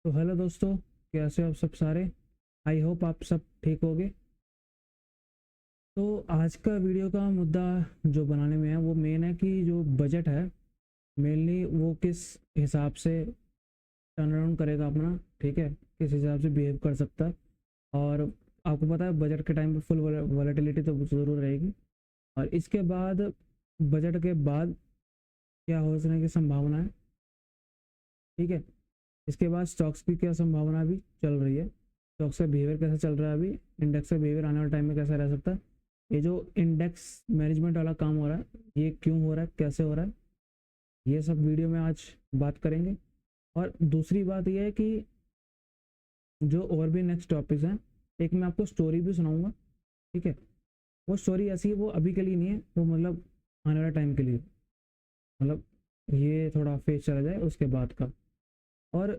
तो हेलो दोस्तों, कैसे हो आप सब सारे। आई होप आप सब ठीक होगे। तो आज का वीडियो का मुद्दा जो बनाने में है वो मेन है कि जो बजट है मेनली वो किस हिसाब से टर्न अराउंड करेगा अपना, ठीक है, किस हिसाब से बिहेव कर सकता है। और आपको पता है बजट के टाइम पे फुल वॉलेटिलिटी तो ज़रूर रहेगी। और इसके बाद बजट के बाद क्या होने की संभावना है, ठीक है। इसके बाद स्टॉक्स की क्या संभावना अभी चल रही है, स्टॉक्स का बिहेवियर कैसा चल रहा है अभी, इंडेक्स का बिहेवियर आने वाले टाइम में कैसा रह सकता है। ये जो इंडेक्स मैनेजमेंट वाला काम हो रहा है ये क्यों हो रहा है, कैसे हो रहा है, ये सब वीडियो में आज बात करेंगे। और दूसरी बात ये है कि जो और भी नेक्स्ट टॉपिक्स हैं, एक मैं आपको स्टोरी भी सुनाऊंगा, ठीक है। वो स्टोरी ऐसी है, वो अभी के लिए नहीं है, वो मतलब आने वाले टाइम के लिए, मतलब ये थोड़ा फेज चला जाए उसके बाद का। और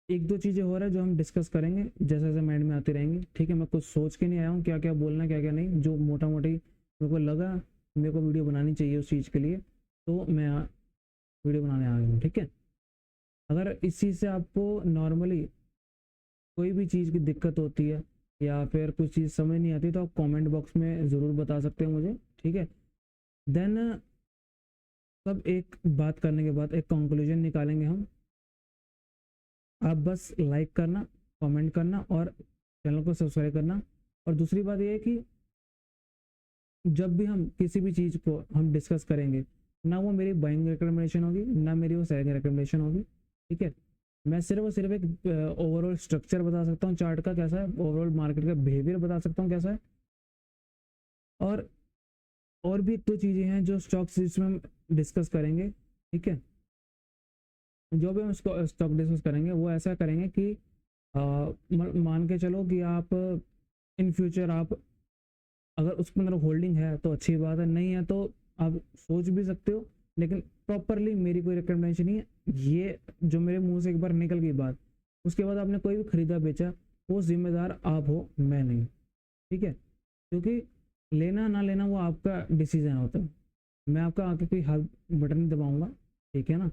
एक दो चीज़ें हो रहा है जो हम डिस्कस करेंगे जैसे जैसे माइंड में आती रहेंगी, ठीक है। मैं कुछ सोच के नहीं आया हूँ क्या क्या बोलना क्या क्या नहीं, जो मोटा मोटी मेरे को लगा मेरे को वीडियो बनानी चाहिए उस चीज़ के लिए, तो मैं वीडियो बनाने आ गया हूँ, ठीक है। अगर इस चीज़ से आपको नॉर्मली कोई भी चीज़ की दिक्कत होती है या फिर कुछ चीज़ समझ नहीं आती तो आप कमेंट बॉक्स में ज़रूर बता सकते हैं मुझे, ठीक है। देन सब एक बात करने के बाद एक कंक्लूजन निकालेंगे हम। आप बस लाइक करना, कमेंट करना और चैनल को सब्सक्राइब करना। और दूसरी बात यह है कि जब भी हम किसी भी चीज़ को हम डिस्कस करेंगे, ना वो मेरी बाइंग रिकमेंडेशन होगी ना मेरी वो सेलिंग रिकमेंडेशन होगी, ठीक है। मैं सिर्फ और सिर्फ एक ओवरऑल स्ट्रक्चर बता सकता हूँ चार्ट का कैसा है, ओवरऑल मार्केट का बिहेवियर बता सकता हूँ कैसा है। और और भी दो चीज़ें हैं जो स्टॉक्स जिसमें हम डिस्कस करेंगे, ठीक है। जो भी हम स्टॉक डिस्कस करेंगे वो ऐसा करेंगे कि मान के चलो कि आप इन फ्यूचर आप अगर उसके अंदर होल्डिंग है तो अच्छी बात है, नहीं है तो आप सोच भी सकते हो, लेकिन प्रॉपरली मेरी कोई रिकमेंडेशन नहीं है। ये जो मेरे मुंह से एक बार निकल गई बात, उसके बाद आपने कोई भी खरीदा बेचा वो जिम्मेदार आप हो, मैं नहीं, ठीक है। क्योंकि लेना ना लेना वो आपका डिसीजन होता है, मैं आपका आके कोई हाथ बटन नहीं दबाऊंगा, ठीक है ना।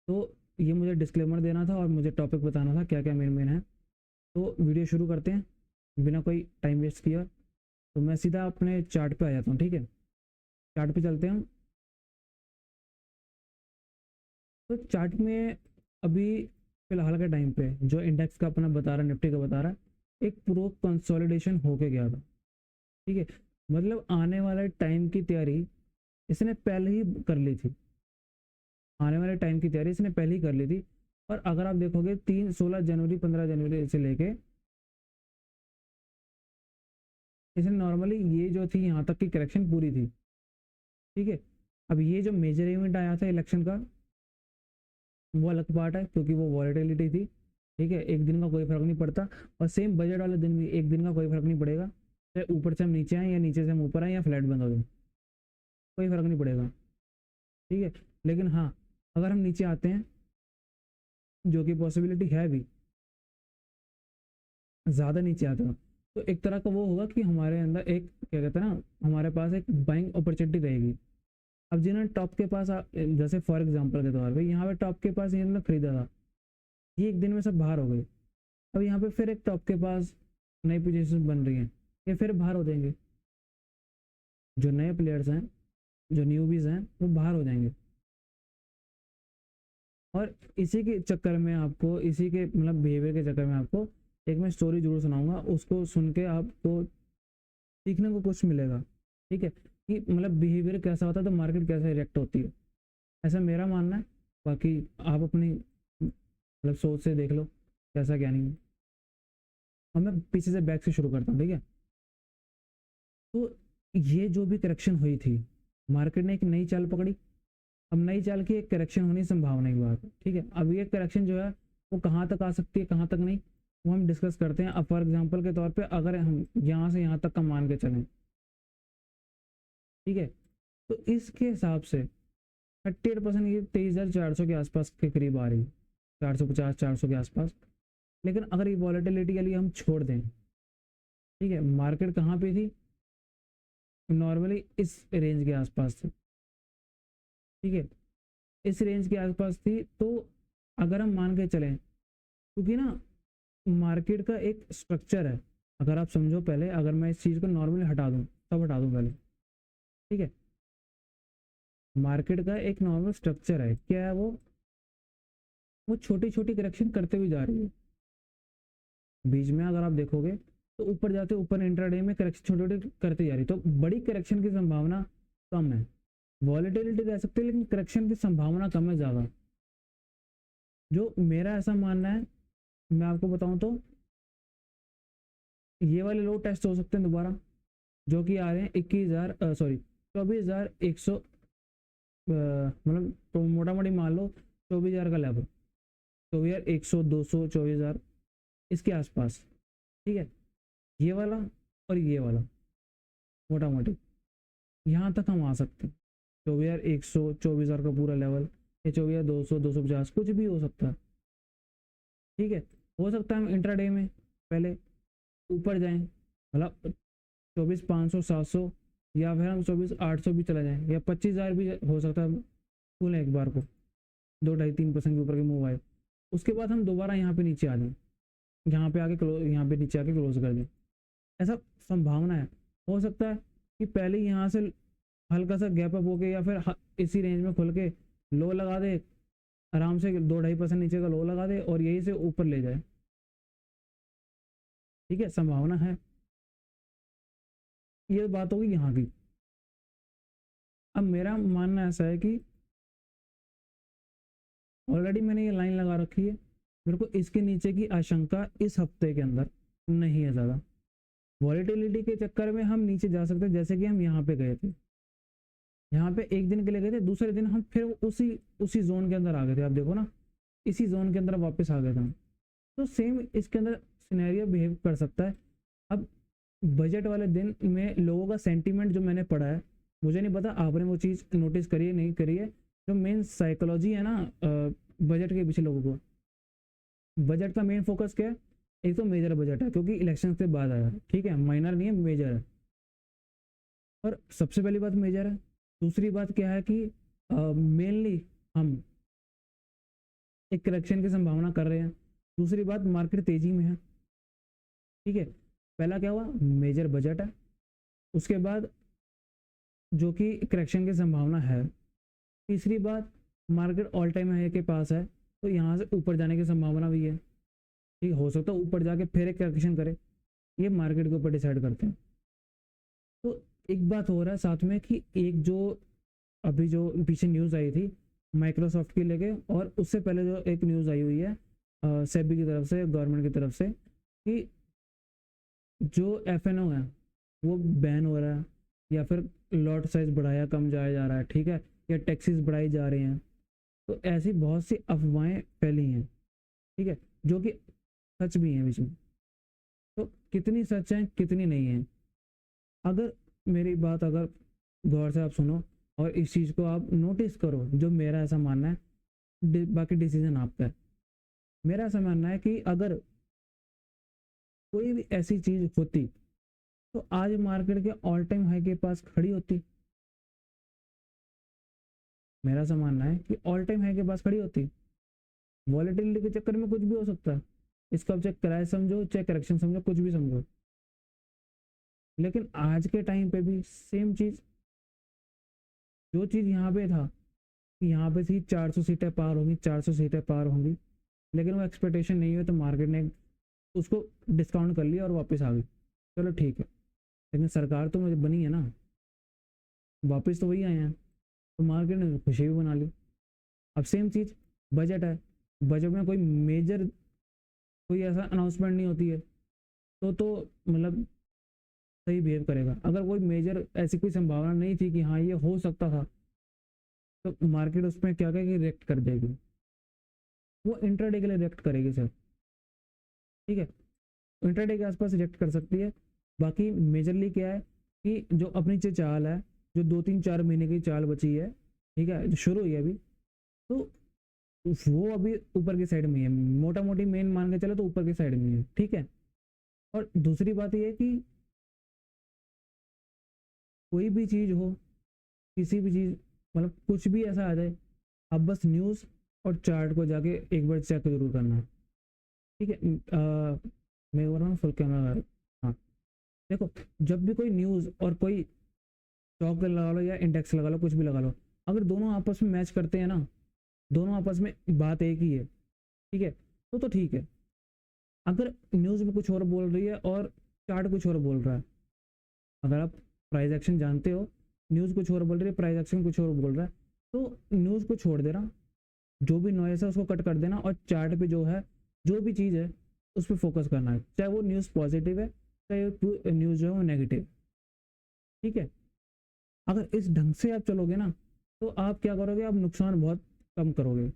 तो ये मुझे डिस्क्लेमर देना था और मुझे टॉपिक बताना था क्या क्या मेन मेन है। तो वीडियो शुरू करते हैं बिना कोई टाइम वेस्ट किया। तो मैं सीधा अपने चार्ट पे आ जाता हूँ, ठीक है। चार्ट पे चलते हैं। तो चार्ट में अभी फिलहाल के टाइम पे जो इंडेक्स का अपना बता रहा है, निफ्टी का बता रहा है, एक प्रो कंसोलिडेशन होके गया था, ठीक है। मतलब आने वाले टाइम की तैयारी इसने पहले ही कर ली थी, आने वाले टाइम की तैयारी इसने पहले ही कर ली थी। और अगर आप देखोगे 16 जनवरी 15 जनवरी से लेके इसने नॉर्मली ये जो थी यहाँ तक की करेक्शन पूरी थी, ठीक है। अब ये जो मेजर इवेंट आया था इलेक्शन का वो अलग पार्ट है क्योंकि वो वॉलेटिलिटी थी, ठीक है, एक दिन का कोई फर्क नहीं पड़ता। और सेम बजट वाले दिन भी एक दिन का कोई फर्क नहीं पड़ेगा, चाहे ऊपर से हम नीचे आए या नीचे से हम ऊपर आए या फ्लैट बंद हो जाए, कोई फर्क नहीं पड़ेगा, ठीक है। लेकिन हाँ, अगर हम नीचे आते हैं जो कि पॉसिबिलिटी है भी, ज़्यादा नीचे आते हैं तो एक तरह का वो होगा कि हमारे अंदर एक क्या कहते हैं ना, हमारे पास एक बाइंग अपॉर्चुनिटी रहेगी। अब जिन्होंने टॉप के पास जैसे फॉर एग्जांपल के तौर पे यहाँ पे टॉप के पास इन्होंने खरीदा था, ये एक दिन में सब बाहर हो गए। अब यहाँ पे फिर एक टॉप के पास नई पोजीशन बन रही है, ये फिर बाहर हो जाएंगे, जो नए प्लेयर्स हैं जो न्यूबीज हैं वो बाहर हो जाएंगे। और इसी के चक्कर में आपको, इसी के मतलब बिहेवियर के चक्कर में आपको एक मैं स्टोरी जरूर सुनाऊंगा, उसको सुन के आपको सीखने को कुछ मिलेगा, ठीक है, कि मतलब बिहेवियर कैसा होता है तो मार्केट कैसे रिएक्ट होती है, ऐसा मेरा मानना है। बाकी आप अपनी मतलब सोच से देख लो कैसा क्या नहीं है। और मैं पीछे से बैक से शुरू करता हूँ, ठीक है। तो ये जो भी करेक्शन हुई थी, मार्केट ने एक नई चाल पकड़ी। अब नई चाल की एक करेक्शन होने की संभावना की बात है, ठीक है। अब ये करेक्शन जो है वो कहाँ तक आ सकती है कहाँ तक नहीं, वो हम डिस्कस करते हैं। अब फॉर एग्जाम्पल के तौर पे अगर हम यहाँ से यहाँ तक का मान के चलें, ठीक है, तो इसके हिसाब से 38% ये 23,400 के आसपास के करीब आ रही है, 450 400 के आसपास। लेकिन अगर ये वॉलेटिलिटी के लिए हम छोड़ दें, ठीक है, मार्केट कहाँ पे थी, नॉर्मली इस रेंज के आसपास थी, ठीक है, इस रेंज के आसपास थी। तो अगर हम मान के चलें क्योंकि ना मार्केट का एक स्ट्रक्चर है, अगर आप समझो पहले, अगर मैं इस चीज़ को नॉर्मली हटा दूँ, तब हटा दूँ पहले, ठीक है। मार्केट का एक नॉर्मल स्ट्रक्चर है, क्या है वो छोटी छोटी करेक्शन करते हुए जा रही है। बीच में अगर आप देखोगे तो ऊपर जाते ऊपर इंट्राडे में करेक्शन छोटे छोटे करते जा रही है, तो बड़ी करेक्शन की संभावना कम है। वॉलेटिलिटी कह सकते हैं, लेकिन करेक्शन की संभावना कम है ज़्यादा। जो मेरा ऐसा मानना है, मैं आपको बताऊं तो ये वाले लो टेस्ट हो सकते हैं दोबारा, जो कि आ रहे हैं 21,000 सॉरी 24,100, मतलब तो मोटा मोटी मान लो 24,000 का लेवल, 24,100, 200, 24,000 इसके आसपास, ठीक है। ये वाला और ये वाला मोटा मोटी यहाँ तक हम आ सकते हैं। 24,100, 24,000 का पूरा लेवल, या 24,200, 250, कुछ भी हो सकता है, ठीक है। हो सकता है हम इंट्राडे में पहले ऊपर जाएं, मतलब 24,500, 700, या फिर हम 24,800 भी चला जाएं, या 25,000 भी हो सकता है खुले एक बार को, 2-2.5-3% के ऊपर के मूव आए। उसके बाद हम दोबारा यहाँ पे नीचे आ जाएं, यहाँ पे आके क्लोज, यहाँ पे नीचे आके क्लोज कर दें, ऐसा संभावना है। हो सकता है कि पहले यहाँ से हल्का सा गैप अप होके, या फिर इसी रेंज में खुल के लो लगा दे, आराम से 2-2.5% नीचे का लो लगा दे और यही से ऊपर ले जाए, ठीक है, संभावना है। ये बात होगी यहाँ की। अब मेरा मानना ऐसा है कि ऑलरेडी मैंने ये लाइन लगा रखी है, मेरे को इसके नीचे की आशंका इस हफ्ते के अंदर नहीं है ज़्यादा। वॉलेटिलिटी के चक्कर में हम नीचे जा सकते हैं, जैसे कि हम यहाँ पे गए थे, यहाँ पे एक दिन के लिए गए थे, दूसरे दिन हम फिर उसी उसी जोन के अंदर आ गए थे। आप देखो ना, इसी जोन के अंदर वापस आ गए थे हम। तो सेम इसके अंदर सिनेरियो बिहेव कर सकता है। अब बजट वाले दिन में लोगों का सेंटीमेंट जो मैंने पढ़ा है, मुझे नहीं पता आपने वो चीज़ नोटिस करी है नहीं करी है, जो मेन साइकोलॉजी है ना बजट के पीछे लोगों को, बजट का मेन फोकस क्या है? एक तो मेजर बजट है, क्योंकि इलेक्शन के बाद आया है, ठीक है, माइनर नहीं है, मेजर है। और सबसे पहली बात मेजर है। दूसरी बात क्या है कि मेनली हम एक करेक्शन की संभावना कर रहे हैं। दूसरी बात, मार्केट तेजी में है, ठीक है। पहला क्या हुआ, मेजर बजट है। उसके बाद जो कि करेक्शन की संभावना है। तीसरी बात, मार्केट ऑल टाइम हाई के पास है, तो यहाँ से ऊपर जाने की संभावना भी है, ठीक, हो सकता है ऊपर जाके फिर एक करेक्शन करे। ये मार्केट के ऊपर डिसाइड करते हैं। तो एक बात हो रहा है साथ में कि एक जो अभी जो पीछे न्यूज़ आई थी माइक्रोसॉफ्ट की लेके, और उससे पहले जो एक न्यूज़ आई हुई है सेबी की तरफ से, गवर्नमेंट की तरफ से, कि जो एफएनओ है वो बैन हो रहा है, या फिर लॉट साइज बढ़ाया कम जाया जा रहा है, ठीक है, या टैक्सेस बढ़ाई जा रहे हैं। तो ऐसी बहुत सी अफवाहें फैली हैं, ठीक है, जो कि सच भी हैं बीच में। तो कितनी सच है कितनी नहीं है, अगर मेरी बात अगर गौर से आप सुनो और इस चीज़ को आप नोटिस करो, जो मेरा ऐसा मानना है, बाकी डिसीजन आपका है। मेरा ऐसा मानना है कि अगर कोई भी ऐसी चीज़ होती तो आज मार्केट के ऑल टाइम हाई के पास खड़ी होती। मेरा ऐसा मानना है कि ऑल टाइम हाई के पास खड़ी होती। वॉलेटिलिटी के चक्कर में कुछ भी हो सकता है, इसका चाहे क्रैश समझो चाहे करेक्शन समझो, कुछ भी समझो, लेकिन आज के टाइम पे भी सेम चीज़, जो चीज़ यहाँ पे था कि यहाँ पे थी 400 सीटें पार होंगी, 400 सीटें पार होंगी, लेकिन वो एक्सपेक्टेशन नहीं हुई, तो मार्केट ने उसको डिस्काउंट कर लिया और वापस आ गई। चलो ठीक है, लेकिन सरकार तो मुझे बनी है ना, वापस तो वही आए हैं, तो मार्केट ने खुशी भी बना ली। अब सेम चीज़ बजट है, बजट में कोई मेजर कोई ऐसा अनाउंसमेंट नहीं होती है, तो मतलब सही बिहेव करेगा। अगर कोई मेजर ऐसी कोई संभावना नहीं थी कि हाँ ये हो सकता था, तो मार्केट उसमें क्या करेगी, रिएक्ट कर देगी। वो इंट्राडे के लिए रिएक्ट करेगी सर, ठीक है, इंट्राडे के आसपास रिएक्ट कर सकती है। बाकी मेजरली क्या है कि जो अपनी जो चाल है, जो 2-3-4 महीने की चाल बची है, ठीक है, जो शुरू हुई है अभी, तो वो अभी ऊपर की साइड में है, मोटा मोटी मेन मान के चलो तो ऊपर की साइड में है, ठीक है। और दूसरी बात ये है कि कोई भी चीज़ हो, किसी भी चीज़, मतलब कुछ भी ऐसा आ जाए, अब बस न्यूज़ और चार्ट को जाके एक बार चेक जरूर करना है। ठीक है। मैं बोल रहा हूँ फुल कैमरा। हाँ, देखो, जब भी कोई न्यूज़ और कोई स्टॉक लगा लो या इंडेक्स लगा लो, कुछ भी लगा लो, अगर दोनों आपस में मैच करते हैं ना, दोनों आपस में बात एक ही है, ठीक है, तो ठीक है। अगर न्यूज़ में कुछ और बोल रही है और चार्ट कुछ और बोल रहा है, अगर आप प्राइस एक्शन जानते हो, न्यूज़ कुछ और बोल रही है, प्राइस एक्शन कुछ और बोल रहा है, तो न्यूज़ को छोड़ देना, जो भी नॉइस है उसको कट कर देना, और चार्ट पे जो है, जो भी चीज़ है उस पर फोकस करना है, चाहे वो न्यूज़ पॉजिटिव है, चाहे न्यूज़ जो है वो नेगेटिव। ठीक है। अगर इस ढंग से आप चलोगे ना, तो आप क्या करोगे, आप नुकसान बहुत कम करोगे।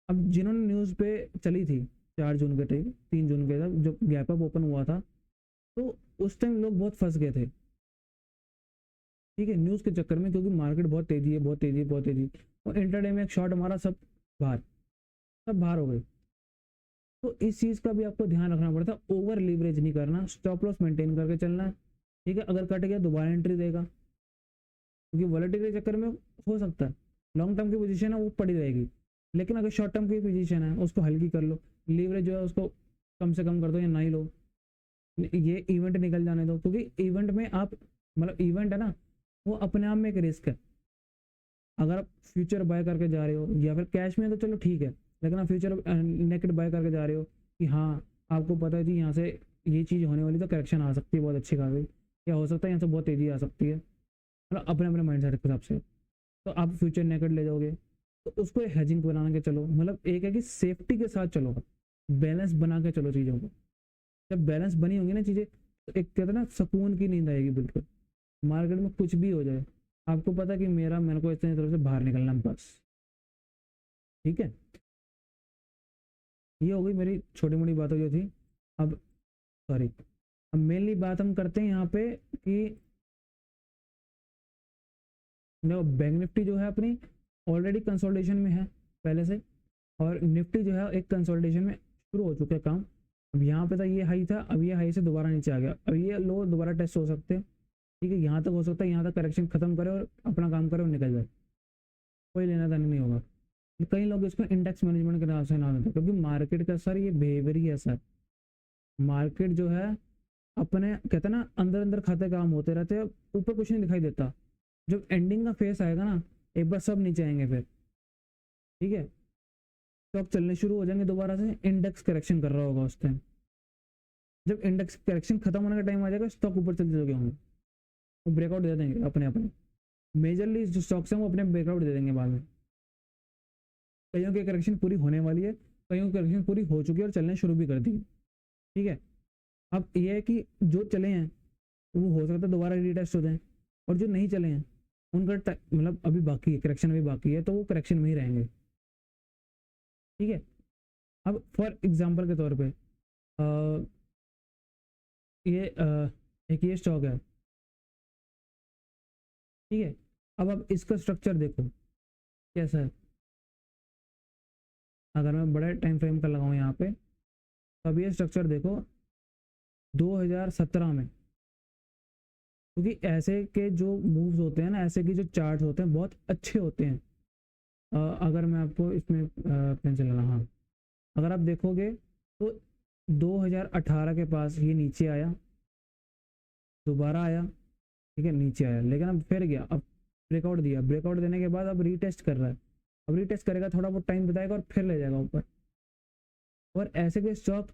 अब जिन्होंने न्यूज़ पे चली थी 4 जून के टाइम, 3 जून के तक जब गैप अप ओपन हुआ था, तो उस टाइम लोग बहुत फंस गए थे। ठीक है, न्यूज़ के चक्कर में, क्योंकि मार्केट बहुत तेजी है, बहुत तेजी, बहुत तेजी, और इंटरडे में एक शॉट हमारा, सब बाहर, सब बाहर हो गए। तो इस चीज़ का भी आपको ध्यान रखना पड़ता है, ओवर लीवरेज नहीं करना, स्टॉप लॉस मेंटेन करके चलना है। ठीक है, अगर कट गया दोबारा एंट्री देगा, क्योंकि वॉलेटिलिटी के चक्कर में हो सकता है लॉन्ग टर्म की पोजीशन है वो पड़ी रहेगी, लेकिन अगर शॉर्ट टर्म की पोजीशन है उसको हल्की कर लो, लीवरेज जो है उसको कम से कम कर दो या ना ही लो, ये इवेंट निकल जाने दो, क्योंकि इवेंट में आप, मतलब इवेंट है ना, वो अपने आप में एक रिस्क है। अगर आप फ्यूचर बाय करके जा रहे हो या फिर कैश में, तो चलो ठीक है, लेकिन आप फ्यूचर नेकेड बाय करके जा रहे हो कि हाँ, आपको पता है जी यहाँ से ये चीज़ होने वाली, तो करेक्शन आ सकती है बहुत अच्छी खासी, या हो सकता है यहाँ से बहुत तेज़ी आ सकती है, मतलब अपने अपने माइंड सेट के हिसाब से, तो आप फ्यूचर नेकेड ले जाओगे, तो उसको हैजिंग बना के चलो, मतलब एक है कि सेफ्टी के साथ चलो, बैलेंस बना के चलो चीज़ों को। जब बैलेंस बनी होंगी ना चीज़ें, तो एक कहते हैं ना, सुकून की नींद आएगी बिल्कुल। मार्केट में कुछ भी हो जाए, आपको पता कि मेरे को इतनी तरफ से बाहर निकलना है बस। ठीक है, ये हो गई मेरी छोटी मोटी बातें जो थी। अब सॉरी, अब मेनली बात हम करते हैं यहाँ पे कि देखो, बैंक निफ्टी जो है अपनी ऑलरेडी कंसोलिडेशन में है पहले से, और निफ्टी जो है एक कंसोलिडेशन में शुरू हो चुका है काम। अब यहाँ पे था, ये हाई था, अब ये हाई से दोबारा नीचे आ गया, अब ये लो दोबारा टेस्ट हो सकते हैं। ठीक है, यहाँ तक हो सकता है, यहाँ तक करेक्शन खत्म करे और अपना काम करे और निकल जाए, कोई लेना देना नहीं होगा। कई लोग इसको इंडेक्स मैनेजमेंट के नाम से नाम देते हैं, क्योंकि मार्केट का सर ये बिहेवियर ही है सर। मार्केट जो है अपने, कहते हैं ना, अंदर अंदर खाते काम होते रहते हैं, ऊपर कुछ नहीं दिखाई देता। जब एंडिंग का फेस आएगा ना, एक बार सब नीचे आएंगे फिर। ठीक है, स्टॉक चलने शुरू हो जाएंगे दोबारा से, इंडेक्स करेक्शन कर रहा होगा उस टाइम। जब इंडेक्स करेक्शन खत्म होने का टाइम आ जाएगा, स्टॉक ऊपर चलते चले होंगे, वो ब्रेकआउट दे देंगे अपने अपने। मेजरली जो स्टॉक्स हैं वो अपने ब्रेकआउट दे देंगे बाद में। कईयों की करेक्शन पूरी होने वाली है, कईयों की करेक्शन पूरी हो चुकी है और चलने शुरू भी कर दी। ठीक है, अब ये है कि जो चले हैं वो हो सकता है दोबारा रीटेस्ट हो जाए, और जो नहीं चले हैं उनका मतलब अभी बाकी है, करेक्शन अभी बाकी है, तो वो करेक्शन में ही रहेंगे। ठीक है, अब फॉर एग्जांपल के तौर पे ये एक ये स्टॉक है। ठीक है, अब आप इसका स्ट्रक्चर देखो कैसा है। अगर मैं बड़े टाइम फ्रेम का लगाऊं यहाँ पे, तो अब ये स्ट्रक्चर देखो 2017 में, क्योंकि ऐसे के जो मूव्स होते हैं ना, ऐसे के जो चार्ट्स होते हैं बहुत अच्छे होते हैं। अगर मैं आपको इसमें पेंसिल लेना, हाँ, अगर आप देखोगे तो 2018 के पास ये नीचे आया, दोबारा आया, ठीक है, नीचे आया, लेकिन अब फिर गया, अब ब्रेकआउट दिया, ब्रेकआउट देने के बाद अब रीटेस्ट कर रहा है, अब रीटेस्ट करेगा, थोड़ा बहुत टाइम बताएगा और फिर ले जाएगा ऊपर। और ऐसे के स्टॉक,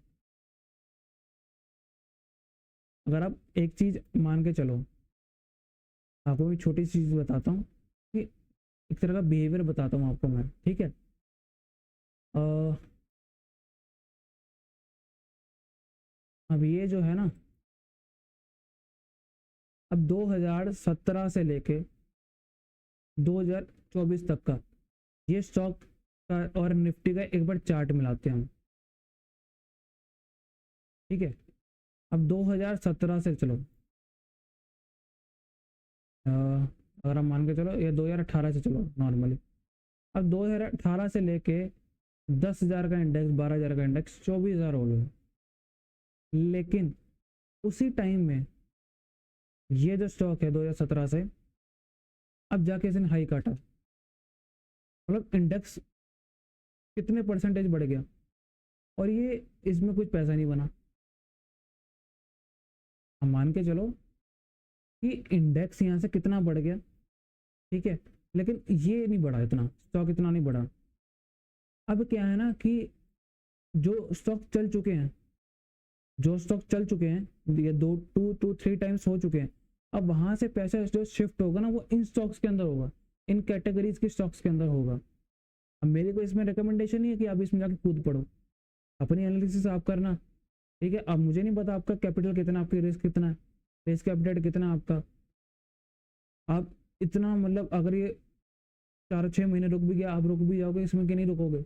अगर आप एक चीज़ मान के चलो, आपको भी छोटी सी चीज़ बताता हूँ कि एक तरह का बिहेवियर बताता हूँ आपको मैं। ठीक है, अ, अब ये जो है ना, अब 2017 से लेके 2024 तक का ये स्टॉक का और निफ्टी का एक बार चार्ट मिलाते हैं हम। ठीक है, अब 2017 से चलो, अगर हम मान के चलो, या 2018 से चलो नॉर्मली। अब 2018 से लेके 10,000 का इंडेक्स, 12,000 का इंडेक्स, 24,000 हो गया, लेकिन उसी टाइम में ये जो स्टॉक है 2017 से, अब जाके इसने हाई काटा, मतलब इंडेक्स कितने परसेंटेज बढ़ गया, और ये इसमें कुछ पैसा नहीं बना। हम मान के चलो कि इंडेक्स यहाँ से कितना बढ़ गया, ठीक है, लेकिन ये नहीं बढ़ा, इतना स्टॉक इतना नहीं बढ़ा। अब क्या है ना कि जो स्टॉक चल चुके हैं, जो स्टॉक चल चुके हैं, ये 2 to 3 टाइम्स हो चुके हैं, अब वहां से पैसा जो शिफ्ट होगा ना वो इन स्टॉक्स के अंदर होगा, इन कैटेगरीज के स्टॉक्स के अंदर होगा। अब मेरी को इसमें रिकमेंडेशन नहीं है कि आप इसमें जाके कूद पड़ो, अपनी एनालिसिस आप करना, ठीक है। अब मुझे नहीं पता आपका कैपिटल कितना, आपकी रिस्क कितना है, रिस्क एपेटाइट कितना है आपका। आप इतना मतलब अगर ये 4-6 महीने रुक भी गया, आप रुक भी जाओगे इसमें कि नहीं रुकोगे।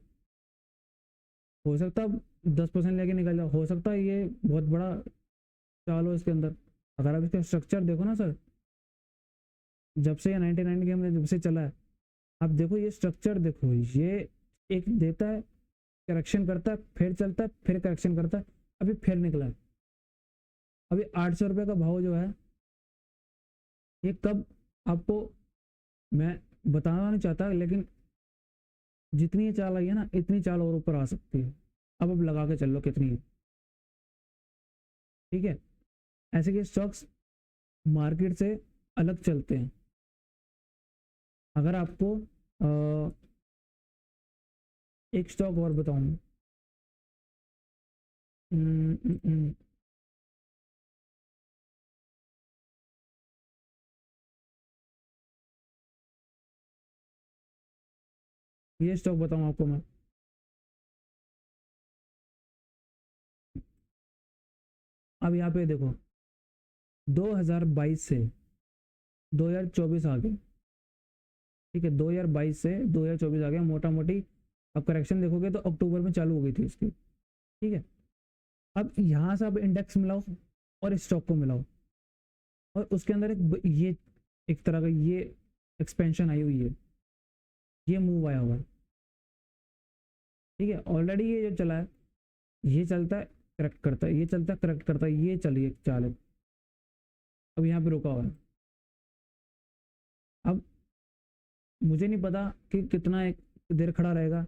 हो सकता है 10% लेके निकल जाओ, हो सकता है ये बहुत बड़ा चाल हो इसके अंदर। अगर आप इसका स्ट्रक्चर देखो ना सर, जब से ये 99 के अंदर जब से चला है, आप देखो ये स्ट्रक्चर देखो, ये एक देता है, करेक्शन करता है, फिर चलता है, फिर करेक्शन करता है, अभी फिर निकला है। अभी 800 रुपये का भाव जो है, ये कब आपको मैं बताना नहीं चाहता, लेकिन जितनी ये चाल आई है ना, इतनी चाल और ऊपर आ सकती है। अब लगा के चल लो कितनी है, ठीक है। ऐसे के स्टॉक्स मार्केट से अलग चलते हैं। अगर आपको एक स्टॉक और बताऊं, हम्म, हम्म, ये स्टॉक बताऊं आपको मैं, अब यहाँ पे देखो 2022 से 2024 आ गया, ठीक है, 2022 से 2024 आ गया मोटा मोटी। अब करेक्शन देखोगे तो अक्टूबर में चालू हो गई थी उसकी, ठीक है। अब यहाँ से आप इंडेक्स मिलाओ और स्टॉक को मिलाओ, और उसके अंदर ये एक तरह का ये एक्सपेंशन आई हुई है, ये मूव आया हुआ है, ठीक है। ऑलरेडी ये जो चला है, ये चलता है करेक्ट करता है, ये चलता है करेक्ट करता है, ये चलिए चाल, अब यहाँ पे रुका हुआ है। अब मुझे नहीं पता कि कितना एक देर खड़ा रहेगा,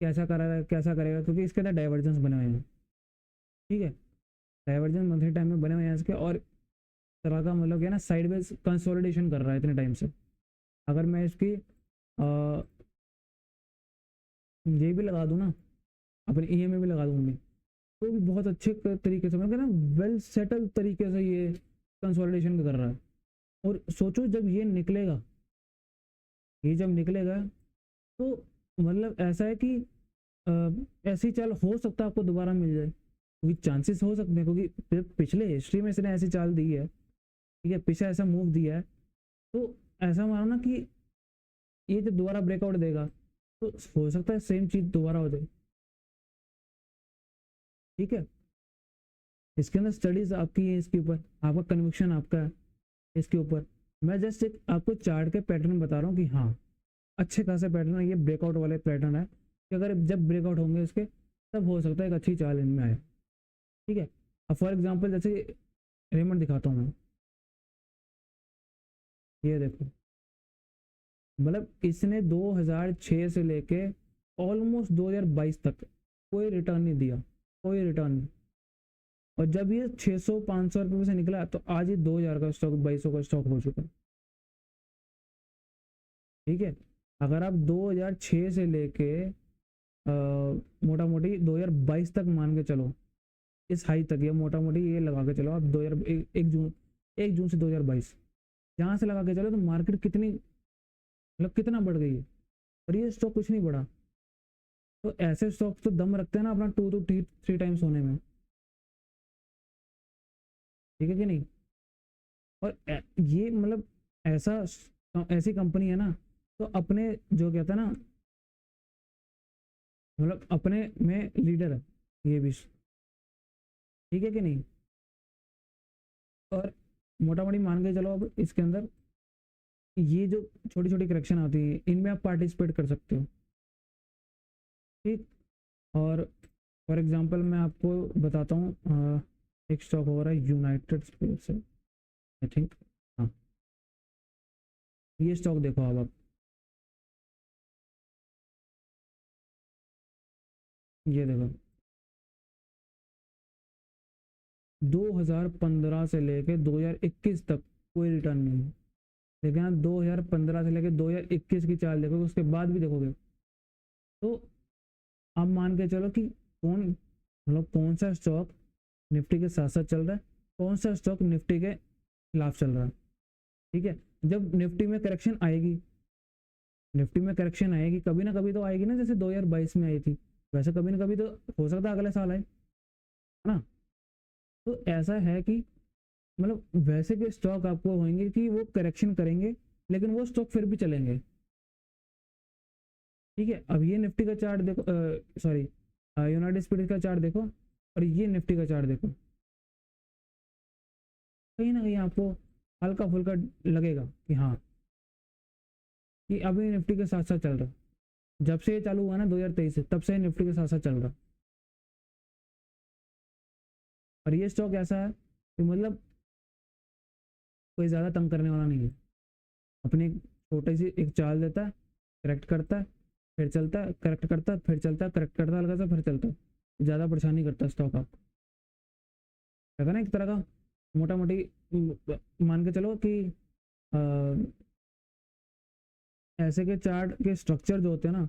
कैसा करेगा कैसा करेगा, क्योंकि इसके अंदर डाइवर्जेंस बने हुए हैं, ठीक है। डाइवर्जेंस मंथली टाइम में बने हुए हैं इसके, और तरह का मतलब क्या है ना, साइडवेज कंसोलिडेशन कर रहा है इतने टाइम से। अगर मैं इसकी ये भी लगा दूँ ना, अपने ईएमआई भी लगा दूंगी, तो भी बहुत अच्छे तरीके से मतलब ना वेल सेटल तरीके से ये कंसोलिडेशन कर रहा है। और सोचो जब ये निकलेगा, ये जब निकलेगा तो मतलब ऐसा है कि ऐसी चाल हो सकता है आपको दोबारा मिल जाए, क्योंकि चांसेस हो सकते हैं, क्योंकि पिछले हिस्ट्री में इसने ऐसी चाल दी है, ठीक है, पीछे ऐसा मूव दिया है। तो ऐसा मानो ना कि ये जब दोबारा ब्रेकआउट देगा तो हो सकता है सेम चीज दोबारा हो जाए, ठीक है। इसके अंदर स्टडीज आपकी है, इसके ऊपर आपका कन्विक्शन आपका है इसके ऊपर। मैं जस्ट एक आपको चार्ट के पैटर्न बता रहा हूँ कि हाँ अच्छे खासे पैटर्न है, ये ब्रेकआउट वाले पैटर्न है कि अगर जब ब्रेकआउट होंगे इसके तब हो सकता है एक अच्छी चाल इनमें आए, ठीक है। अब फॉर एग्जाम्पल जैसे रेमंड दिखाता हूँ मैं, ये देखो, मतलब इसने 2006 से लेके ऑलमोस्ट 2022 तक कोई रिटर्न नहीं दिया, कोई रिटर्न नहीं। और जब ये 600-500 रुपये से निकला तो आज ये 2000 का स्टॉक 2200 का स्टॉक हो चुका है, ठीक है। अगर आप 2006 से लेके मोटा मोटी 2022 तक मान के चलो, इस हाई तक, ये मोटा मोटी ये लगा के चलो आप 2000 1 जून से 2022 जहाँ से लगा के चलो, तो मार्केट कितनी मतलब कितना बढ़ गई है, और ये स्टॉक कुछ नहीं बढ़ा। तो ऐसे स्टॉक्स तो दम रखते हैं ना अपना 2 to 3 टाइम्स होने में, ठीक है कि नहीं। और ये मतलब ऐसा ऐसी कंपनी है ना, तो अपने जो कहता है ना, मतलब अपने में लीडर है ये भी, ठीक है कि नहीं। और मोटा मोटी मान के चलो अब इसके अंदर ये जो छोटी छोटी करेक्शन आती है इनमें आप पार्टिसिपेट कर सकते हो, ठीक। और फॉर एग्जांपल मैं आपको बताता हूँ, एक स्टॉक हो रहा है यूनाइटेड स्पिरिट्स है, आई थिंक, हाँ, ये स्टॉक देखो अब आप, ये देखो 2015 से लेके 2021 तक कोई रिटर्न नहीं है। लेकिन आप 2015 से लेके 2021 की चाल देखोगे, उसके बाद भी देखोगे, तो आप मान के चलो कि कौन सा स्टॉक निफ्टी के साथ साथ चल रहा है, कौन सा स्टॉक निफ्टी के खिलाफ चल रहा है। ठीक है, जब निफ्टी में करेक्शन आएगी, कभी ना कभी तो आएगी ना, जैसे 2022 में आई थी, वैसे कभी ना कभी तो हो सकता है अगले साल आए, है ना। तो ऐसा है कि मतलब वैसे के स्टॉक आपको होंगे कि वो करेक्शन करेंगे, लेकिन वो स्टॉक फिर भी चलेंगे। ठीक है, अब ये निफ्टी का चार्ट देखो, सॉरी यूनाइटेड स्पिरिट का चार्ट देखो, और ये निफ्टी का चार्ट देखो, कहीं ना कहीं आपको हल्का फुल्का लगेगा कि हाँ, कि अभी निफ्टी के साथ साथ चल रहा है। जब से ये चालू हुआ ना 2023 से, तब से निफ्टी के साथ साथ चल रहा है। और ये स्टॉक ऐसा है कि मतलब कोई ज़्यादा तंग करने वाला नहीं है, अपनी छोटी सी एक चाल देता है, करेक्ट करता है, फिर चलता है, करेक्ट करता है, फिर चलता है, करेक्ट करता है हल्का सा, फिर चलता है। ज़्यादा परेशानी करता है स्टॉक आप, कहता है ना एक तरह का मोटा मोटी, मान के चलो कि आ, ऐसे के चार्ट के स्ट्रक्चर जो होते हैं ना,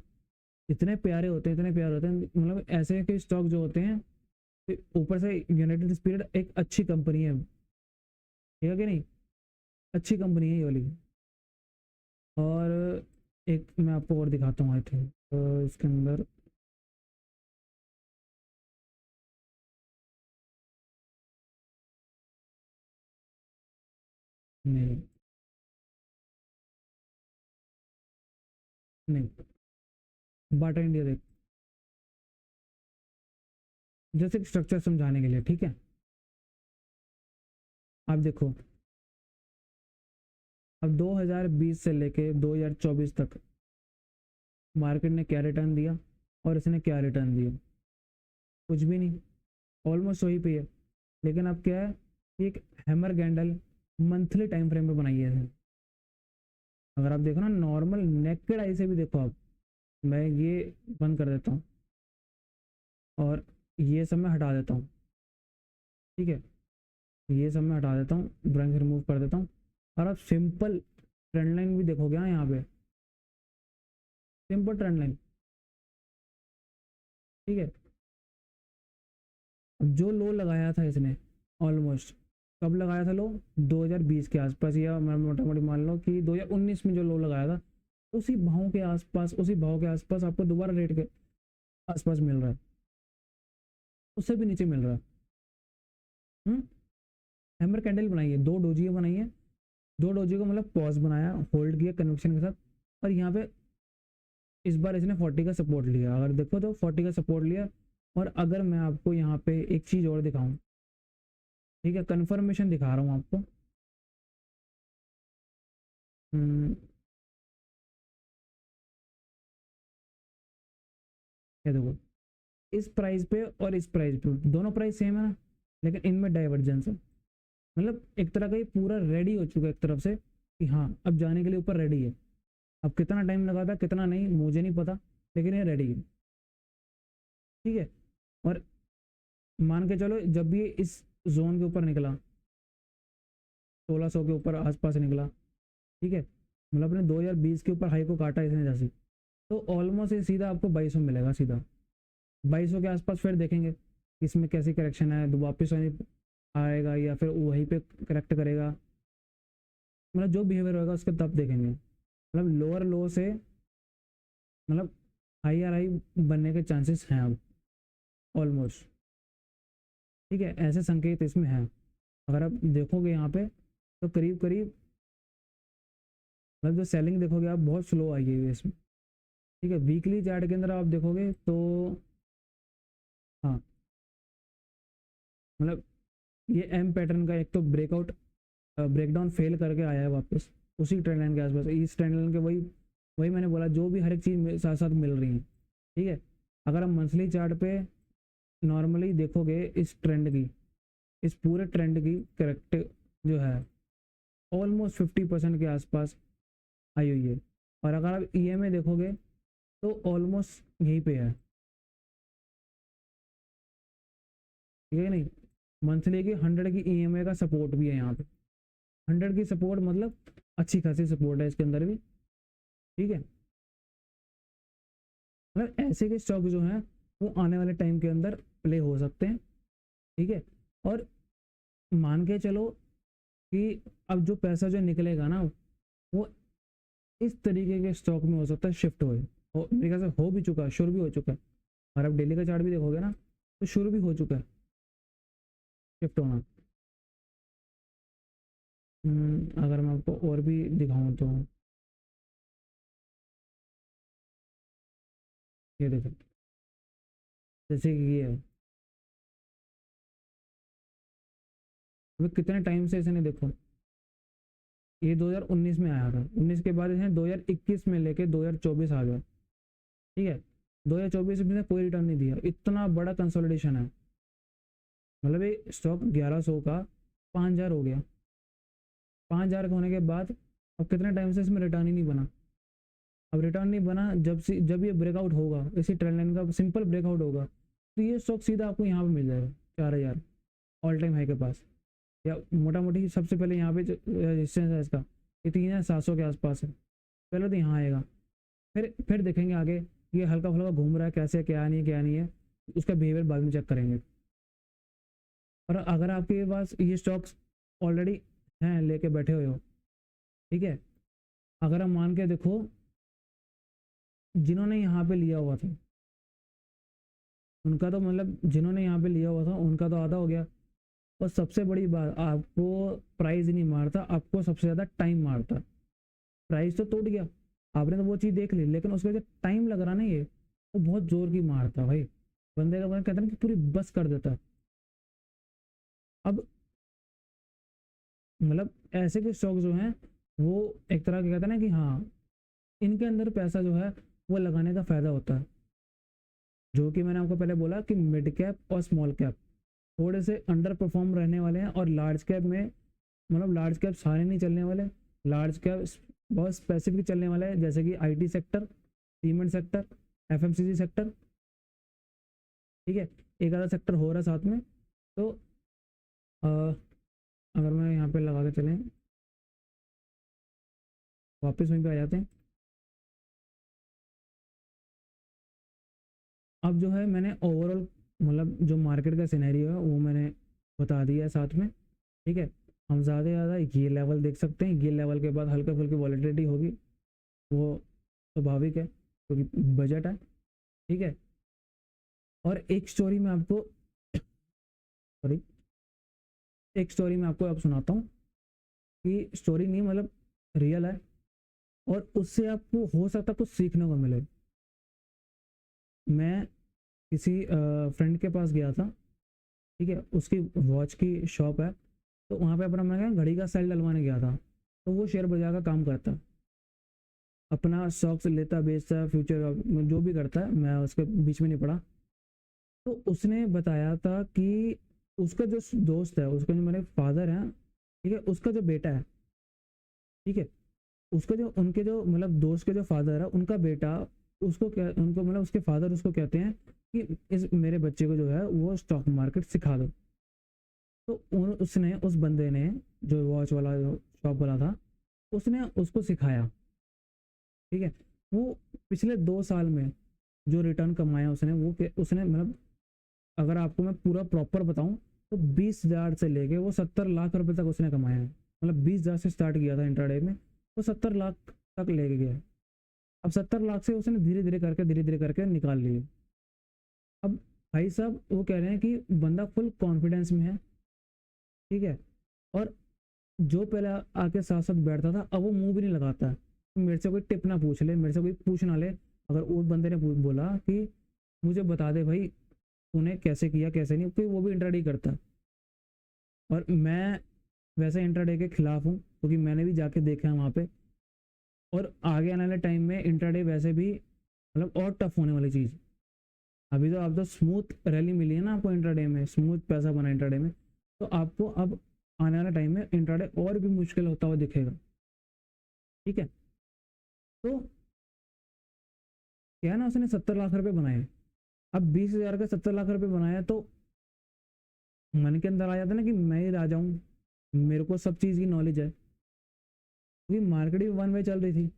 इतने प्यारे होते हैं, इतने प्यारे होते हैं, मतलब ऐसे के स्टॉक जो होते हैं, ऊपर से यूनाइटेड स्पिरिट एक अच्छी कंपनी है, ठीक है कि नहीं, अच्छी कंपनी है ये वाली। और एक मैं आपको और दिखाता हूँ, आई थिंक इसके अंदर, नहीं नहीं, बाटा इंडिया देख, जैसे स्ट्रक्चर समझाने के लिए, ठीक है। आप देखो, अब 2020 से लेके 2024 तक मार्केट ने क्या रिटर्न दिया, और इसने क्या रिटर्न दिया, कुछ भी नहीं, ऑलमोस्ट वही पे है। लेकिन अब क्या है, एक hammer candle monthly time frame पे बनाई है। अगर आप देखो ना, नॉर्मल नेकेड आई से भी देखो आप, मैं ये बंद कर देता हूँ और ये सब मैं हटा देता हूँ, ठीक है, ये सब मैं हटा देता हूँ, ब्रंच रिमूव कर देता हूँ, और आप सिंपल ट्रेंड लाइन भी देखोगे ना यहाँ पे, सिंपल ट्रेंड लाइन, ठीक है। अब जो लो लगाया था इसने, ऑलमोस्ट कब लगाया था लो, 2020 के आसपास, या मैं मोटा मोटी मान लो कि 2019 में जो लो लगाया था, उसी भाव के आसपास, उसी भाव के आसपास आपको दोबारा रेट के आसपास मिल रहा है, उससे भी नीचे मिल रहा है। हम्म, हैमर कैंडल बनाई है, दो डोजी बनाई है, दो डोजी को मतलब पॉज बनाया, होल्ड किया कन्विक्शन के साथ, और यहाँ पे इस बार इसने 40 का सपोर्ट लिया, अगर देखो तो 40 का सपोर्ट लिया। और अगर मैं आपको यहाँ पे एक चीज़ और दिखाऊं, ठीक है, कन्फर्मेशन दिखा रहा हूँ आपको, हम्म, ये देखो, इस प्राइस पे और इस प्राइस पे दोनों प्राइस सेम है ना, लेकिन इनमें डाइवर्जेंस है। मतलब एक तरह का ये पूरा रेडी हो चुका है एक तरफ से, कि हाँ अब जाने के लिए ऊपर रेडी है। अब कितना टाइम लगा था कितना नहीं मुझे नहीं पता, लेकिन ये रेडी है, ठीक है। और मान के चलो जब भी इस जोन के ऊपर निकला, 1600 के ऊपर आसपास निकला, ठीक है, मतलब अपने 2020 के ऊपर हाई को काटा इसने जैसे, तो ऑलमोस्ट ये सीधा आपको 2200 मिलेगा, सीधा 2200 के आसपास फिर देखेंगे इसमें कैसी करेक्शन है, तो वापस आएगा या फिर वहीं पे करेक्ट करेगा, मतलब जो बिहेवियर होगा उसके तब देखेंगे। मतलब लोअर लो से मतलब हाई आर हाई बनने के चांसेस हैं अब, ऑलमोस्ट, ठीक है, ऐसे संकेत इसमें हैं। अगर आप देखोगे यहाँ पे, तो करीब करीब मतलब जो सेलिंग देखोगे आप, बहुत स्लो आई है इसमें, ठीक है। वीकली चार्ट के अंदर आप देखोगे तो हाँ, मतलब ये एम पैटर्न का एक तो ब्रेकआउट, ब्रेकडाउन फेल करके आया है वापस उसी ट्रेंड लाइन के आसपास, इस ट्रेंड लाइन के वही वही मैंने बोला, जो भी हर एक चीज़ साथ साथ मिल रही है, ठीक है। अगर हम मंथली चार्ट पे नॉर्मली देखोगे, इस ट्रेंड की, इस पूरे ट्रेंड की करेक्ट जो है, ऑलमोस्ट 50% के आसपास आई हुई है। और अगर आप EMA देखोगे तो ऑलमोस्ट यहीं पे है, ठीक है कि नहीं। मंथली की 100 की ईएमआई का सपोर्ट भी है यहाँ पे। 100 की सपोर्ट मतलब अच्छी खासी सपोर्ट है इसके अंदर भी, ठीक है। मतलब ऐसे के स्टॉक जो हैं वो आने वाले टाइम के अंदर प्ले हो सकते हैं, ठीक है। और मान के चलो कि अब जो पैसा जो निकलेगा ना वो इस तरीके के स्टॉक में हो सकता है शिफ्ट होए, और मेरे ख्याल से हो भी चुका है, शुरू भी हो चुका है। और अब डेली का चार्ट भी देखोगे ना तो शुरू भी हो चुका है शिफ्ट होना। अगर मैं आपको और भी दिखाऊं तो ये देखो, जैसे कि ये है, अभी कितने टाइम से इसने देखो, ये 2019 में आया था, 19 के बाद इसने 2021 में लेके 2024 आ गया, ठीक है। 2024 में कोई रिटर्न नहीं दिया, इतना बड़ा कंसोलिडेशन है। मतलब ये स्टॉक 1100 का 5000 हो गया, 5000 का होने के बाद अब कितने टाइम से इसमें रिटर्न ही नहीं बना। अब रिटर्न नहीं बना, जब ये ब्रेकआउट होगा, इसी ट्रेंड लाइन का सिंपल ब्रेकआउट होगा, तो ये स्टॉक सीधा आपको यहाँ पे मिल जाएगा 4000 ऑल टाइम हाई के पास, या मोटा मोटी सबसे पहले यहाँ पे जो रेजिस्टेंस है इसका ये 3700 के आसपास है, पहले तो यहाँ आएगा। फिर देखेंगे आगे ये हल्का फुल्का घूम रहा है कैसे, क्या नहीं है क्या नहीं है, उसका बिहेवियर बाद में चेक करेंगे। और अगर आपके पास ये स्टॉक्स ऑलरेडी हैं, लेके बैठे हुए हो, ठीक है, अगर हम मान के देखो जिन्होंने यहाँ पे लिया हुआ था उनका तो मतलब जिन्होंने यहाँ पे लिया हुआ था उनका तो आधा हो गया। और सबसे बड़ी बात, आपको प्राइस नहीं मारता, आपको सबसे ज़्यादा टाइम मारता। प्राइस तो टूट गया, आपने तो वो चीज़ देख ली, लेकिन उसके जो टाइम लग रहा ना ये वो बहुत जोर की मारता भाई, बंदे का कहता है ना कि पूरी बस कर देता है। अब मतलब ऐसे के स्टॉक जो हैं वो एक तरह के कहते हैं ना कि हाँ इनके अंदर पैसा जो है वो लगाने का फायदा होता है। जो कि मैंने आपको पहले बोला कि मिड कैप और स्मॉल कैप थोड़े से अंडर परफॉर्म रहने वाले हैं, और लार्ज कैप में मतलब लार्ज कैप सारे नहीं चलने वाले, लार्ज कैप बहुत स्पेसिफिक चलने वाला है, जैसे कि IT sector, cement sector, FMCG sector, ठीक है। एक आधा सेक्टर हो रहा है साथ में। तो अ, अगर मैं यहाँ पे लगा के चलें, वापस वहीं पे आ जाते हैं। अब जो है मैंने ओवरऑल मतलब जो मार्केट का सिनेरियो है वो मैंने बता दिया है साथ में, ठीक है। हम ज़्यादा से ज़्यादा ये लेवल देख सकते हैं, ये लेवल के बाद हल्के फुल्की वॉलेटिलिटी होगी, वो स्वाभाविक है क्योंकि बजट है, ठीक है। और एक स्टोरी मैं आपको सॉरी एक स्टोरी मैं आपको अब सुनाता हूँ, कि स्टोरी नहीं मतलब रियल है, और उससे आपको हो सकता है कुछ सीखने को मिले। मैं किसी फ्रेंड के पास गया था, ठीक है, उसकी वॉच की शॉप है, तो वहाँ पे अपना मैं क्या घड़ी का सेल डलवाने गया था। तो वो शेयर बाजार का काम करता है, अपना स्टॉक्स लेता बेचता है, फ्यूचर जो भी करता है, मैं उसके बीच में नहीं पड़ा। तो उसने बताया था कि उसका जो दोस्त है, उसका जो मेरे फादर हैं, ठीक है, उसका जो बेटा है, ठीक है, उसका जो उनके जो मतलब दोस्त के जो फादर है उनका बेटा, उसको क्या उनको मतलब उसके फादर उसको कहते हैं कि इस मेरे बच्चे को जो है वो स्टॉक मार्केट सिखा दो। तो उसने उस बंदे ने जो वॉच वाला जो शॉप वाला था उसने उसको सिखाया, ठीक है। वो पिछले 2 साल में जो रिटर्न कमाया उसने उसने मतलब अगर आपको मैं पूरा प्रॉपर बताऊं तो 20,000 से लेके वो 70 लाख रुपए तक उसने कमाया है। मतलब 20,000 से स्टार्ट किया था इंट्राडे में, वो 70 लाख तक लेके गया। अब 70 लाख से उसने धीरे धीरे करके निकाल लिए। अब भाई साहब वो कह रहे हैं कि बंदा फुल कॉन्फिडेंस में है, ठीक है। और जो पहले आके साथ साथ बैठता था अब वो मुंह भी नहीं लगाता है। तो मेरे से कोई टिप ना पूछ ले, मेरे से कोई पूछ ना ले। अगर उस बंदे ने बोला कि मुझे बता दे भाई तूने कैसे किया कैसे नहीं, क्योंकि वो भी इंट्राडे करता है। और मैं वैसे इंट्राडे के खिलाफ हूँ क्योंकि मैंने भी जाके देखा है वहाँ पे। और आगे आने वाले टाइम में इंट्राडे वैसे भी मतलब और टफ होने वाली चीज़। अभी तो आप तो स्मूथ रैली मिली है ना आपको इंट्राडे में, स्मूथ पैसा बना इंट्राडे में, तो आपको अब आने वाले टाइम में इंट्राडे और भी मुश्किल होता हुआ दिखेगा, ठीक है। तो क्या है ना, उसने 70 लाख रुपए बनाए। अब 20,000 का 70 लाख रुपए बनाया, तो मन के अंदर आ जाता है ना कि मैं ही राजा हूँ, मेरे को सब चीज़ की नॉलेज है, क्योंकि मार्केट भी वन वे चल रही थी,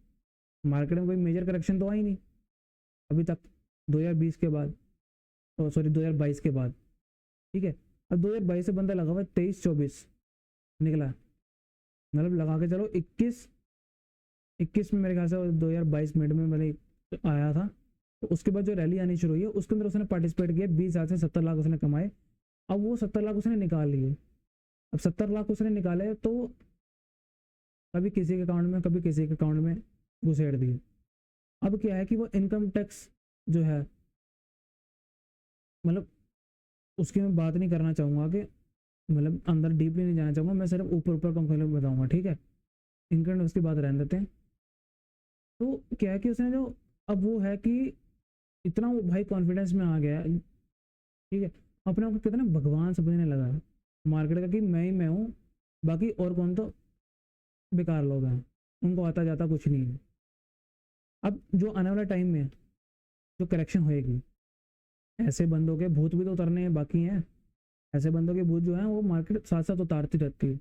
मार्केट में कोई मेजर करेक्शन तो आई नहीं अभी तक 2020 के बाद, तो सॉरी 2022 के बाद। ठीक है, अब 2022 से बंदा लगा हुआ है 23-24 निकला, मतलब लगा के चलो 21 में मेरे ख्याल से 2022 मिड में मैंने आया था। तो उसके बाद जो रैली आनी शुरू हुई है उसके अंदर उसने पार्टिसिपेट किया, 20,000 से 70 लाख उसने कमाए। अब वो 70 लाख उसने निकाल लिए, अब 70 लाख उसने निकाले तो कभी किसी के अकाउंट में कभी किसी के अकाउंट में घुसेड़ दिए। अब क्या है कि वो इनकम टैक्स जो है, मतलब उसकी मैं बात नहीं करना चाहूँगा कि मतलब अंदर डीपली नहीं जाना चाहूँगा, मैं सिर्फ ऊपर ऊपर कम बताऊँगा, ठीक है। इनकम टैक्स की बात रहने देते हैं। तो क्या है कि उसने जो अब वो है कि इतना वो भाई कॉन्फिडेंस में आ गया है, ठीक है, अपने आप को कितना भगवान समझने लगा है मार्केट का, कि मैं ही मैं हूँ, बाकी और कौन तो बेकार लोग हैं, उनको आता जाता कुछ नहीं है। अब जो आने वाला टाइम में जो करेक्शन होएगी, ऐसे बंदों के भूत भी तो उतरने हैं बाकी हैं, ऐसे बंदों के भूत जो हैं वो मार्केट साथ साथ उतारती रहती है।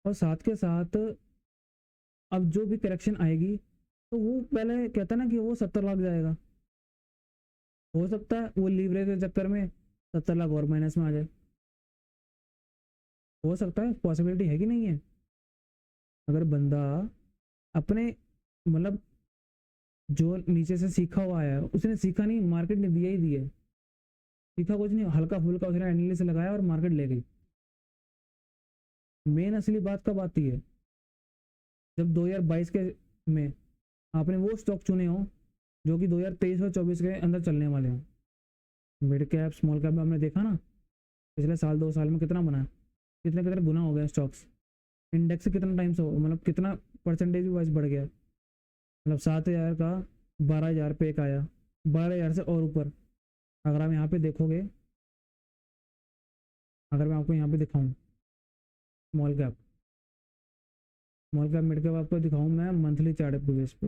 और साथ के साथ अब जो भी करेक्शन आएगी तो वो पहले कहता ना कि वो 70 लाख जाएगा, हो सकता है वो लीवरेज के चक्कर में 70 लाख और माइनस में आ जाए, हो सकता है, पॉसिबिलिटी है कि नहीं है। अगर बंदा अपने मतलब जो नीचे से सीखा हुआ है, उसने सीखा नहीं, मार्केट ने दिया ही दिया, सीखा कुछ नहीं, हल्का फुल्का उसने एनालिसिस लगाया और मार्केट ले गई। मेन असली बात कब आती है, जब 2022 के में आपने वो स्टॉक चुने हो जो कि 2023 और 24 के अंदर चलने वाले हो। मिड कैप स्मॉल कैप में हमने देखा ना पिछले साल 2 साल में कितना बना है, कितने कितने गुना हो गया स्टॉक्स, इंडेक्स से कितना टाइम्स हो, मतलब कितना परसेंटेज भी वाइज बढ़ गया, मतलब 7,000 का 12,000 पे एक आया, 12,000 से और ऊपर। अगर आप यहाँ पे देखोगे, अगर मैं आपको यहाँ पे दिखाऊँ small cap, small cap mid cap आपको दिखाऊँ मैं मंथली चार्ट पे बेस पे,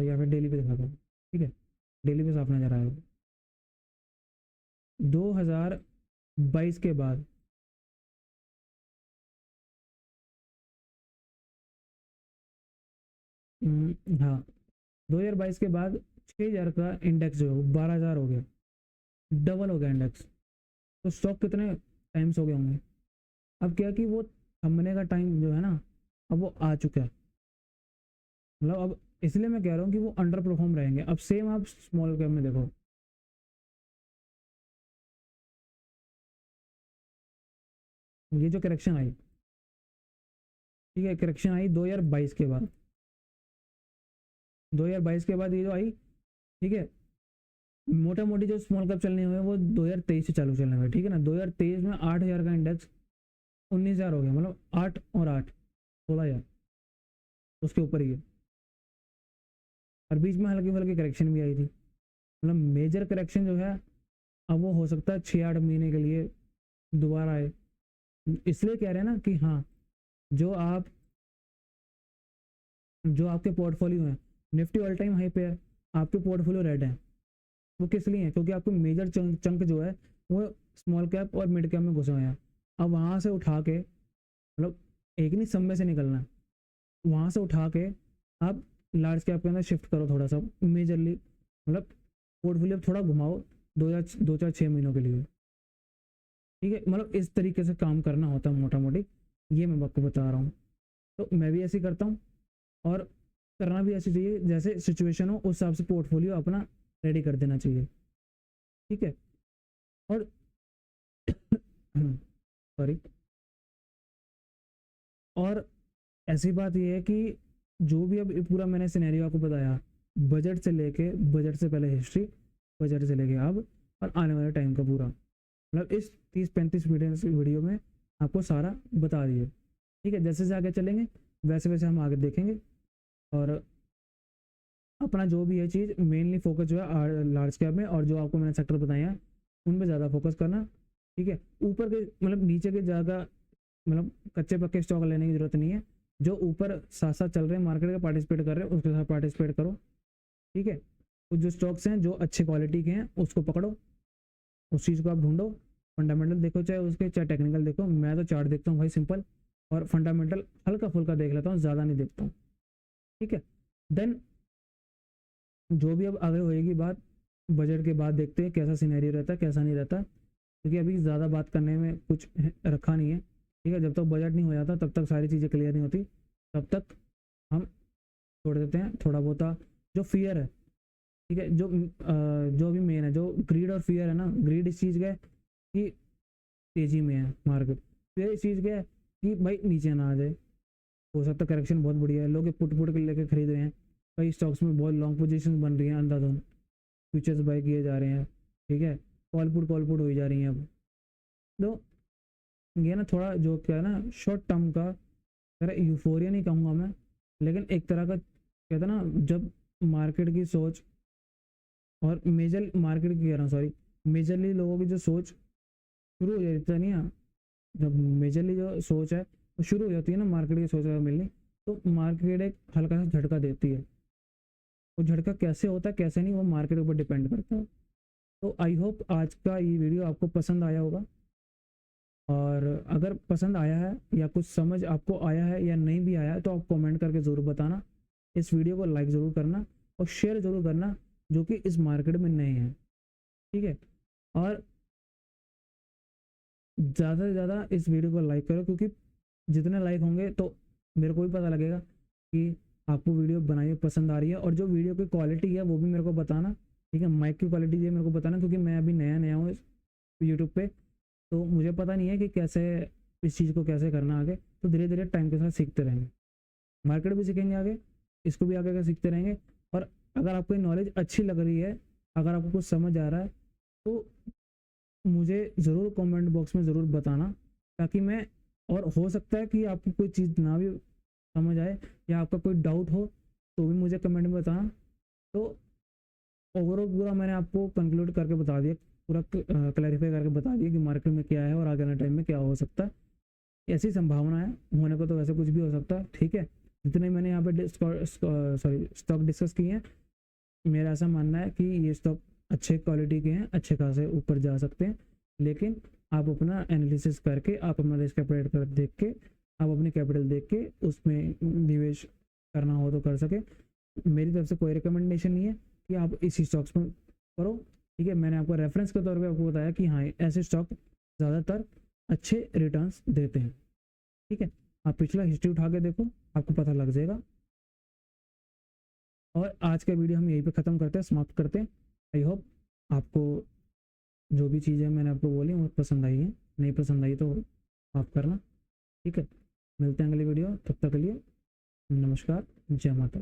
या फिर डेली पे दिखाता हूँ, ठीक है, डेली पे साफ नजर आएगा। 2022 के बाद हाँ, 2022 के बाद 6,000 का इंडेक्स जो है 12,000 हो गया, डबल हो गया इंडेक्स। तो स्टॉक कितने टाइम्स हो गए होंगे। अब क्या कि वो थमने का टाइम जो है ना, अब वो आ चुका है, मतलब अब इसलिए मैं कह रहा हूँ कि वो अंडर परफॉर्म रहेंगे। अब सेम आप स्मॉल कैप में देखो, ये जो करेक्शन आई, ठीक है, करेक्शन आई 2022 के बाद, 2022 के बाद ये जो आई, ठीक है, मोटा मोटी जो स्मॉल कैप चलने हुए वो 2023 से चालू चलने हुए, ठीक है ना। 2023 में 8,000 का इंडेक्स 19,000 हो गया, मतलब 8 और 8 16,000, उसके ऊपर ही है। और बीच में हल्की फुल्की करेक्शन भी आई थी, मतलब मेजर करेक्शन जो है अब वो हो सकता है 6-8 महीने के लिए दोबारा आए। इसलिए कह रहे हैं ना कि हाँ, जो आप जो आपके पोर्टफोलियो हैं, निफ्टी ऑल टाइम हाई पे है, आपके पोर्टफोलियो रेड है, वो किस लिए है, क्योंकि आपको मेजर चंक जो है वो स्मॉल कैप और मिड कैप में घुसे हुए हैं। अब वहाँ से उठा के, मतलब एक नहीं सब में से निकलना है, वहाँ से उठा के आप लार्ज कैप के अंदर शिफ्ट करो थोड़ा सा मेजरली, मतलब पोर्टफोलियो थोड़ा घुमाओ 2 4 6 महीनों के लिए, ठीक है। मतलब इस तरीके से काम करना होता है मोटा मोटी, ये मैं आपको बता रहा हूँ। तो मैं भी ऐसे ही करता हूँ, और करना भी ऐसे चाहिए जैसे सिचुएशन हो उस हिसाब से पोर्टफोलियो अपना रेडी कर देना चाहिए, ठीक है। और सॉरी, और ऐसी बात यह है कि जो भी अब पूरा मैंने सिनेरियो आपको बताया, बजट से लेके, बजट से पहले हिस्ट्री, बजट से लेके अब, और आने वाले टाइम का पूरा, मतलब इस 30-35 वीडियो में आपको सारा बता दिए, ठीक है। जैसे जैसे आगे चलेंगे वैसे वैसे हम आगे देखेंगे, और अपना जो भी है चीज़ मेनली फोकस जो है लार्ज कैप में, और जो आपको मैंने सेक्टर बताए हैं उन पर ज़्यादा फोकस करना, ठीक है। ऊपर के मतलब नीचे के ज़्यादा मतलब कच्चे पक्के स्टॉक लेने की जरूरत नहीं है, जो ऊपर साथ साथ चल रहे हैं मार्केट का पार्टिसिपेट कर रहे हैं उसके साथ पार्टिसिपेट करो, ठीक है। कुछ जो स्टॉक्स हैं जो अच्छे क्वालिटी के हैं उसको पकड़ो, उस चीज़ को आप ढूंढो, फंडामेंटल देखो चाहे उसके, चाहे टेक्निकल देखो। मैं तो चार्ट देखता हूँ भाई सिंपल, और फंडामेंटल हल्का फुल्का देख लेता हूँ, ज़्यादा नहीं देखता हूँ। ठीक है, देन जो भी अब आगे होएगी बात, बजट के बाद देखते हैं कैसा सिनेरियो रहता है कैसा नहीं रहता, क्योंकि अभी ज़्यादा बात करने में कुछ रखा नहीं है। ठीक है, जब तक बजट नहीं हो जाता तब तक सारी चीज़ें क्लियर नहीं होती, तब तक हम छोड़ देते हैं। थोड़ा बहुत जो फियर है, ठीक है, जो अभी मेन है, जो ग्रीड और फियर है ना, ग्रीड इस चीज़ का है कि तेजी में है मार्केट, फियर इस चीज़ का है कि भाई नीचे ना आ जाए। हो सकता है करेक्शन बहुत बढ़िया है, लोग पुट पुट के लेके खरीद रहे हैं, कई स्टॉक्स में बहुत लॉन्ग पोजीशन बन रही हैं, अंधाधुंध फ्यूचर्स बाय किए जा रहे हैं। ठीक है, कॉल पुट हो जा रही हैं अब। तो ये ना थोड़ा जो क्या है ना, शॉर्ट टर्म का, अगर यूफोरिया नहीं कहूँगा मैं, लेकिन एक तरह का कहता ना, जब मार्केट की सोच और मेजर मार्केट की कह रहा हूँ सॉरी, मेजरली लोगों की जो सोच शुरू हो जाती है नहीं है, जब मेजरली जो सोच है वो शुरू हो जाती है ना मार्केट की सोच मिलनी, तो मार्केट एक हल्का सा झटका देती है। वो झटका कैसे होता है कैसे नहीं, वो मार्केट के ऊपर डिपेंड करता है। तो आई होप आज का ये वीडियो आपको पसंद आया होगा, और अगर पसंद आया है या कुछ समझ आपको आया है या नहीं भी आया है तो आप कमेंट करके ज़रूर बताना। इस वीडियो को लाइक ज़रूर करना और शेयर ज़रूर करना, जो कि इस मार्केट में नए हैं। ठीक है, और ज़्यादा से ज़्यादा इस वीडियो को लाइक करो, क्योंकि जितने लाइक होंगे तो मेरे को भी पता लगेगा कि आपको वीडियो बनाई हुई पसंद आ रही है। और जो वीडियो की क्वालिटी है वो भी मेरे को बताना। ठीक है, माइक की क्वालिटी है मेरे को बताना, क्योंकि मैं अभी नया नया हूँ यूट्यूब पे, तो मुझे पता नहीं है कि कैसे इस चीज़ को कैसे करना आगे। तो धीरे धीरे टाइम के साथ सीखते रहेंगे, मार्केट भी सीखेंगे आगे, इसको भी आगे सीखते रहेंगे। और अगर आपको नॉलेज अच्छी लग रही है, अगर आपको कुछ समझ आ रहा है, तो मुझे ज़रूर कमेंट बॉक्स में ज़रूर बताना, ताकि मैं, और हो सकता है कि आपको कोई चीज़ ना भी समझ आए या आपका कोई डाउट हो तो भी मुझे कमेंट में बताना। तो ओवरऑल पूरा मैंने आपको कंक्लूड करके बता दिया, पूरा क्लैरिफाई करके बता दिया कि मार्केट में क्या है और आगे आने टाइम में क्या हो सकता है। ऐसी संभावना है, होने को तो वैसे कुछ भी हो सकता है। ठीक है, जितने मैंने यहाँ पे स्टॉक डिस्कस किए हैं, मेरा ऐसा मानना है कि ये स्टॉक अच्छे क्वालिटी के हैं, अच्छे खासे ऊपर जा सकते हैं, लेकिन आप अपना एनालिसिस करके, आप अपना रिस्क कैपिटल देख के, आप अपनी कैपिटल देख के उसमें निवेश करना हो तो कर सके। मेरी तरफ से कोई रिकमेंडेशन नहीं है कि आप इसी स्टॉक्स में करो। ठीक है, मैंने आपको रेफरेंस के तौर पे आपको बताया कि हाँ ऐसे स्टॉक ज़्यादातर अच्छे रिटर्न्स देते हैं। ठीक है, आप पिछला हिस्ट्री उठा के देखो, आपको पता लग जाएगा। और आज का वीडियो हम यहीं पे ख़त्म करते हैं, समाप्त करते हैं। आई होप आपको जो भी चीज़ें मैंने आपको बोली वो पसंद आई है, नहीं पसंद आई तो माफ़ करना। ठीक है, मिलते हैं अगली वीडियो, तब तक के लिए नमस्कार, जय माता।